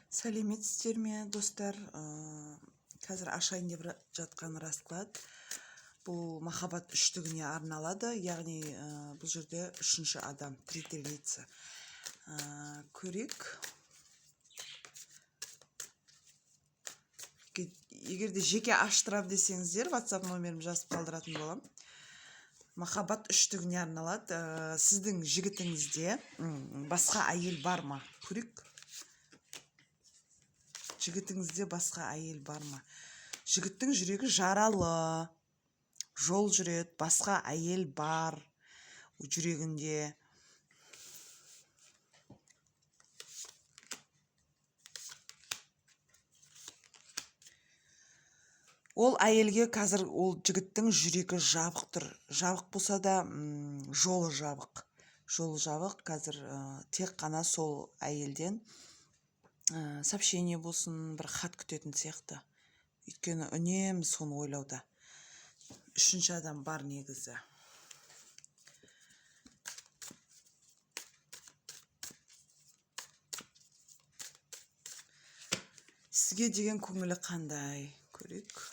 Сәлеметсіздер ме, достар? Қазір ашайын деп жатқан расклад бұл махаббат үштігіне арналады, яғни бұл жерде үшінші адам, третий лица. Көрейік. Егер де жеке аштырам десеңіздер, WhatsApp номерім жазып қалдыратын болам. Махаббат үштігіне арналады. Сіздің жігітіңізде басқа әйел бар ма? Көрейік. Жігітіңізде басқа әйел бар ма? Жігіттің жүрегі жаралы, жол жүреді, басқа әйел бар жүрегінде. Ол әйелге қазір ол жігіттің жүрегі жабық тұр. Жабық болса да жолы жабық. Жолы жабық. Қазір тек қана сол әйелден сообщение болсын, бір хат күтетін сияқты. Өйткені үнемі соны ойлауда. Үшінші адам бар негізі. Сізге деген көңілі қандай? Көрейік.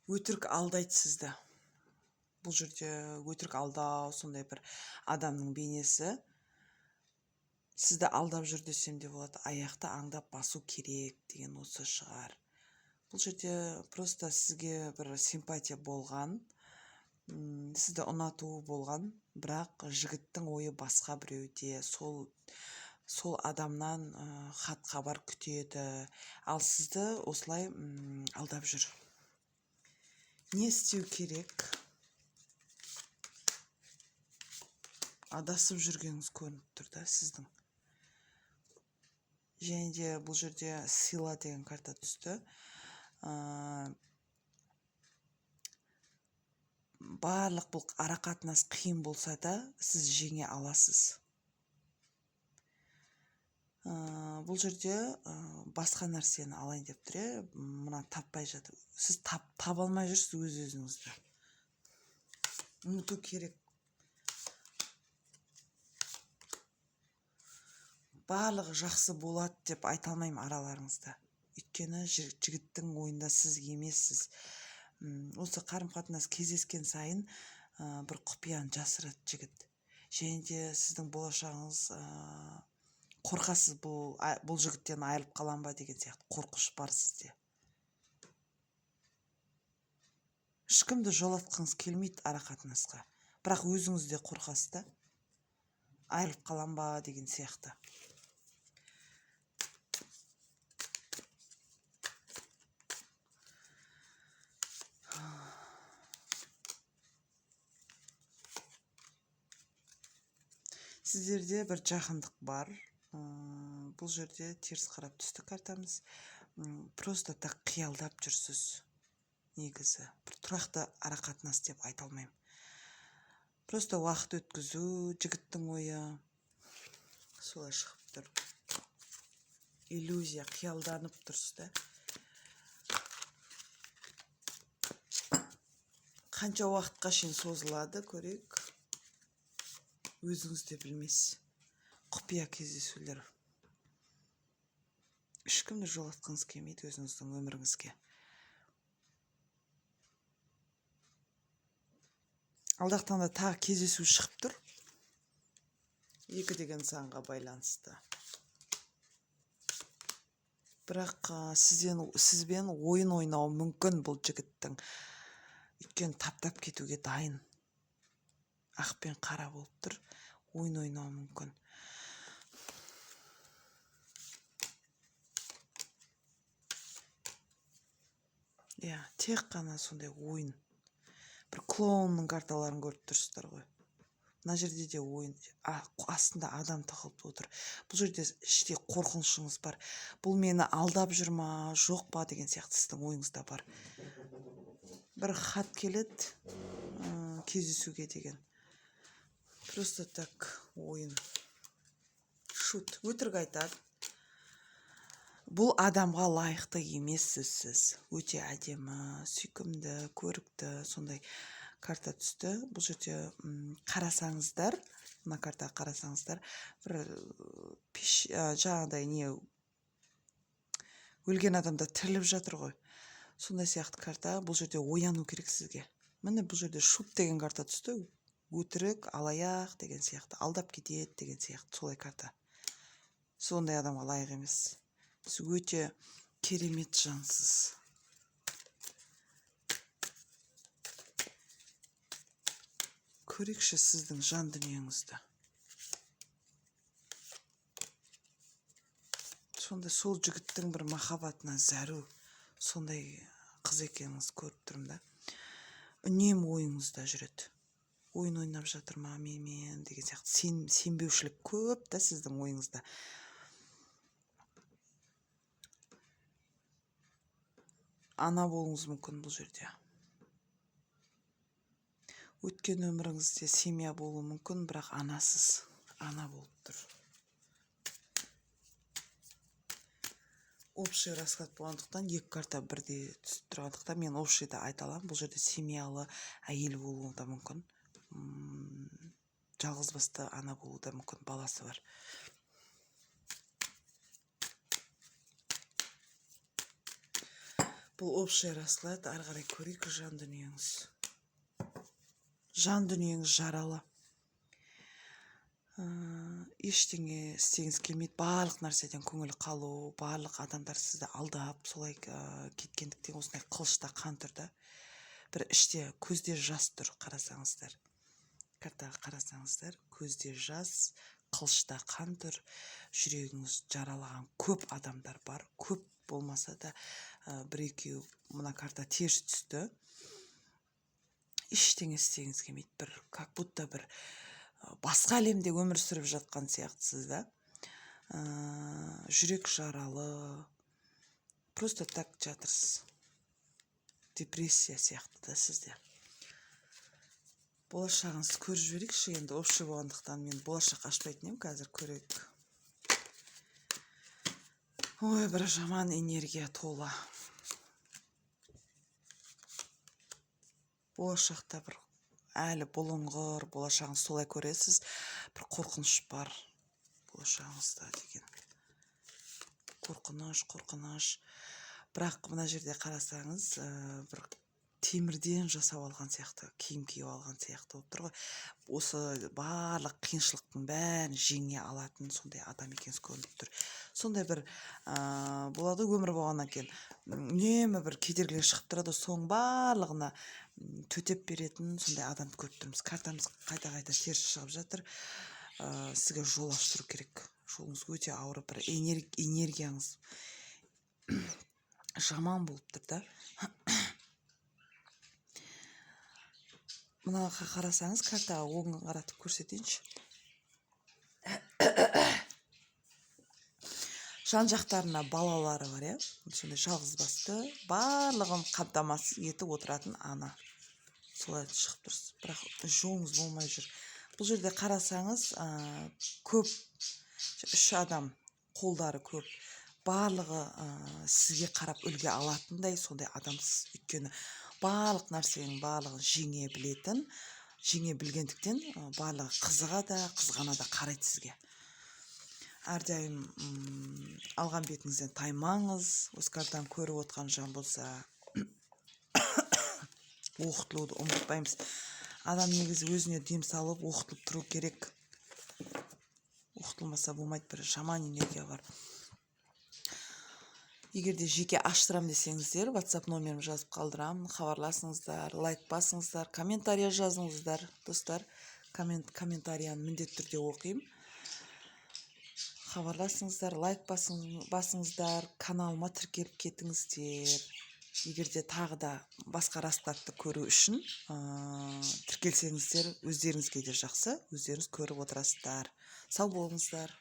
Өтірік алдайды сізді. Бұл жерде өтірік алдау, сондай бір адамның бейнесі. Сізді алдап жүр десем де болады. Аяқты аңдап басу керек деген осы шығар. Бұл жерде просто сізге бір симпатия болған, сізді ұнату болған, бірақ жігіттің ойы басқа біреуде. Сол адамнан хат хабар күтеді, ал сізді осылай алдап жүр. Не істеу керек? Адасып жүргеніңіз көрініп тұр да сіздің. Және де бұл жерде сыйла деген карта түсті. Барлық бұл арақатынас қиын болса да, сіз жеңе аласыз. Бұл жерде басқа нәрсені алайын деп тұр, мұна таппай жатыр. Сіз таба алмай жүрсіз өз-өзіңізді. Ұмыту керек. Барлығы жақсы болады деп айта алмаймын араларыңызда. Өйткені жігіттің ойында сіз емессіз. Осы қарым-қатынас кездескен сайын бір құпияны жасырады жігіт. Және де сіздің болашағыңыз қорқасыз, бұл жігіттен айырылып қалам ба деген сияқты қорқыш бар сізде. Ешкімді жолатқыңыз келмейді арақатынасқа. Бірақ өзіңіз де қорқасыз да. Айырылып қалам ба деген сияқты. Сіздерде бір жақындық бар. Бұл жерде теріс қарап түсті картамыз. Просто так қиялдап жүрсіз. Негізі бір тұрақты арақатынас деп айта алмаймын. Просто уақыт өткізу, жігіттің ойы солай шығып тұр. Иллюзия, қиялданып тұрсыз да. Қанша уақытқа шейін созылады, көрейік. Өзіңіз де білмейсіз. Құпия кездесулер. Ешкімді жолатқыңыз келмейді өзіңіздің өміріңізге. Алдақтанда тағы кездесу шығып тұр. 2 деген санға байланысты. Бірақ сізбен ойын ойнауы мүмкін бұл жігіттің. Өйткені таптап кетуге дайын. Ақ пен қара болып тұр. Ойын ойнауы мүмкін. Тек қана сондай ойын. Бір клоунның карталарын көріп тұрсыздар ғой. Мына жерде де ойын. Астында адам тығылып отыр. Бұл жерде іште қорқынышыңыз бар. Бұл мені алдап жүр ма, жоқ па деген сияқты сіздің ойыңызда бар. Бір хат келеді кездесуге деген. Просто так ойын. Шут. Өтірік айтады. Бұл адамға лайықты емессіз сіз. Өте әдемі, сүйкімді, көрікті, сондай карта түсті. Бұл жерде қарасаңыздар, мына картаға қарасаңыздар, бір жаңағыдай не өлген адамда тіріліп жатыр ғой. Сондай сияқты карта. Бұл жерде ояну керек сізге. Міне бұл жерде шут деген карта түсті. Өтірік, алаяқ деген сияқты, алдап кетеді деген сияқты, солай карта. Сондай адамға лайық емес. Сіз өте керемет жансыз. Көрекші сіздің жан дүниеңізді. Сондай сол жігіттің бір махаббатына зәру, сондай қыз екеніңіз көріп тұрмын да. Үнемі ойыңызда жүреді. Ойын ойнап жатыр ма менімен деген сияқты. Сенбеушілік көп та сіздің ойыңызда. Ана болуыңыз мүмкін бұл жерде. Өткен өміріңізде семья болуы мүмкін, бірақ анасыз. Ана болып тұр. Общий расклад болғандықтан екі карта бірде түсіп тұрғандықтан мен общийді айта аламын. Бұл жерде семьялы әйел болуы да мүмкін. Жалғыз басты ана болуы да мүмкін, баласы бар. Бұл общий расклад, ары қарай көрейік жан дүниеңіз. Жан дүниеңіз жаралы. Ештеңе істегіңіз келмейді. Барлық нәрседен көңіл қалу, барлық адамдар сізді алдап, солай кеткендіктен осындай қылышта қан тұрды. Бір іште көзде жас тұр, қарасаңыздар. Картаға қарасаңыздар, көзде жас, қылышта қан тұр, жүрегіңіз жаралаған көп адамдар бар. Көп болмаса да бір-екеу, мына карта теріс түсті. Ештеңе істегіңіз келмейді. Бір, как будто бір басқа әлемде өмір сүріп жатқан сияқтысыз да. Жүрек жаралы, просто так жатырсыз. Депрессия сияқты да сізде. Болашағыңызды көріп жіберейікші, енді общий болғандықтан мен болашақ ашпайтын едім, қазір көрейік. Ой, бір жаман энергия толы. Болашақта бір әлі бұлыңғыр, болашағыңыз солай көресіз. Бір қорқыныш бар болашағыңызда деген. Қорқыныш. Бірақ мына жерде қарасаңыз, бір темірден жасап алған сияқты, киім киіп алған сияқты болып тұр ғой. Осы барлық қиыншылықтың бәрін жеңе алатын сондай адам екенсіз көрініп тұр. Сондай бір болады өмір болғаннан кейін. Үнемі бір кедергілер шығып тұрады, соң барлығына төтеп беретін сондай адамды көріп тұрмыз. Картамыз қайта-қайта теріс шығып жатыр. Сізге жол аштыру керек. Жолыңыз өте ауыр, бір энергияңыз жаман болып тұр да. Мынаға қарасаңыз, картаға оңға қаратып көрсетейінші. Жан жақтарына балалары бар, сондай жалғыз басты, барлығын қамтамасыз етіп отыратын ана. Солай шығып тұрсыз, бірақ жолыңыз болмай жүр. Бұл жерде қарасаңыз, көп, 3 адам, қолдары көп, барлығы сізге қарап үлге алатындай сондай адамсыз. Өйткені барлық нәрсенің барлығын жеңе білетін, жеңе білгендіктен барлығы қызыға да, қызғана да қарайды сізге. Әрдайым алған бетіңізден таймаңыз. Осы картаны көріп отқан жан болса, оқытылуды ұмытпаймыз. Адам негізі өзіне дем салып, оқытылып тұру керек. Оқытылмаса болмайды, бір жаман энергия бар. Егерде жеке аштырам десеңіздер, WhatsApp номерім жазып қалдырам, хабарласыңыздар, лайк басыңыздар, комментария жазыңыздар. Достар, комментарияны міндетті түрде оқимын. Хабарласыңыздар, лайк басыңыздар, каналыма тіркеліп кетіңіздер. Егерде тағы да басқа раскладты көру үшін тіркелсеңіздер, өздеріңізге де жақсы, өздеріңіз көріп отырасыздар. Сау болыңыздар.